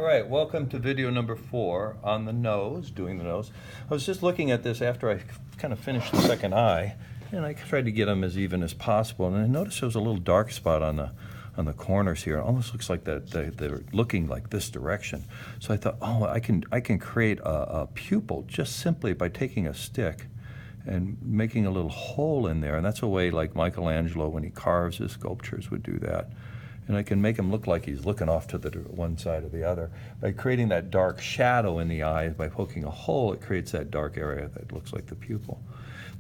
All right, welcome to video number 4 on the nose, doing the nose. I was just looking at this after I kind of finished the second eye, and I tried to get them as even as possible. And I noticed there was a little dark spot on the corners here. It almost looks like they're looking like this direction. So I thought, oh, I can create a pupil just simply by taking a stick and making a little hole in there. And that's a way like Michelangelo, when he carves his sculptures, would do that. And I can make him look like he's looking off to the one side or the other. By creating that dark shadow in the eye, by poking a hole, it creates that dark area that looks like the pupil.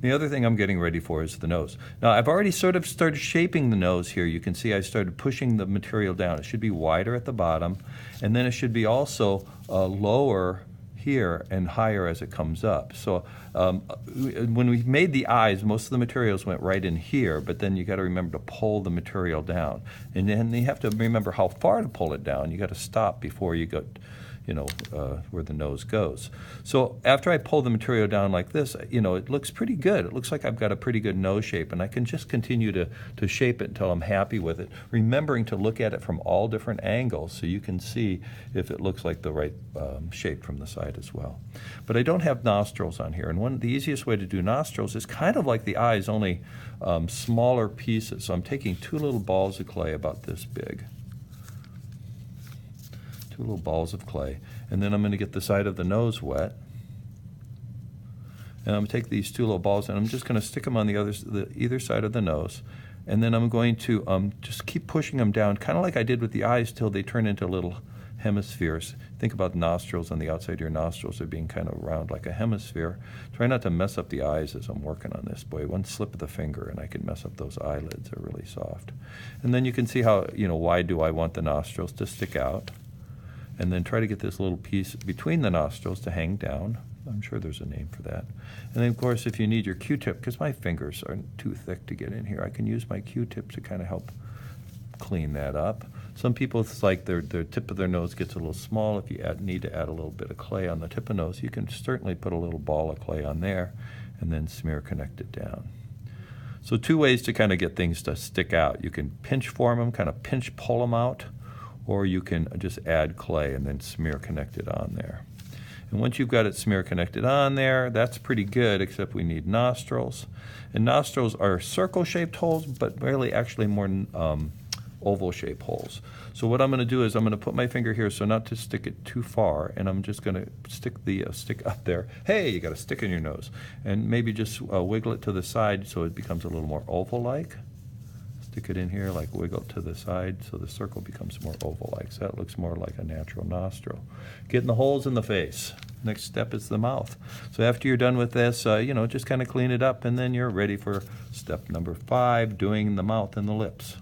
The other thing I'm getting ready for is the nose. Now, I've already sort of started shaping the nose here. You can see I started pushing the material down. It should be wider at the bottom, and then it should be also lower here and higher as it comes up. So when we made the eyes, most of the materials went right in here, but then you got to remember to pull the material down. And then you have to remember how far to pull it down. You got to stop before you go, where the nose goes. So after I pull the material down like this, it looks pretty good. It looks like I've got a pretty good nose shape, and I can just continue to shape it until I'm happy with it, remembering to look at it from all different angles so you can see if it looks like the right shape from the side as well. But I don't have nostrils on here, and the easiest way to do nostrils is kind of like the eyes, only smaller pieces. So I'm taking 2 little balls of clay about this big. 2 little balls of clay, and then I'm going to get the side of the nose wet, and I'm going to take these 2 little balls and I'm just going to stick them on either side of the nose, and then I'm going to just keep pushing them down, kind of like I did with the eyes, till they turn into little hemispheres. Think about nostrils on the outside of your nostrils. They're being kind of round like a hemisphere. Try not to mess up the eyes as I'm working on this. Boy, one slip of the finger and I can mess up those eyelids. They're really soft. And then you can see how, why do I want the nostrils to stick out? And then try to get this little piece between the nostrils to hang down. I'm sure there's a name for that. And then, of course, if you need your Q-tip, because my fingers are too thick to get in here, I can use my Q-tip to kind of help clean that up. Some people, it's like their tip of their nose gets a little small. If you need to add a little bit of clay on the tip of the nose, you can certainly put a little ball of clay on there and then smear connect it down. So 2 ways to kind of get things to stick out. You can pinch form them, kind of pinch pull them out, or you can just add clay and then smear connect it on there. And once you've got it smear connected on there, that's pretty good, except we need nostrils. And nostrils are circle-shaped holes, but really actually more oval-shaped holes. So what I'm going to do is I'm going to put my finger here so not to stick it too far, and I'm just going to stick the stick up there. Hey, you got a stick in your nose. And maybe just wiggle it to the side so it becomes a little more oval-like. Stick it in here, like wiggle it to the side so the circle becomes more oval-like. So that looks more like a natural nostril. Getting the holes in the face. Next step is the mouth. So after you're done with this, just kind of clean it up, and then you're ready for step number 5, doing the mouth and the lips.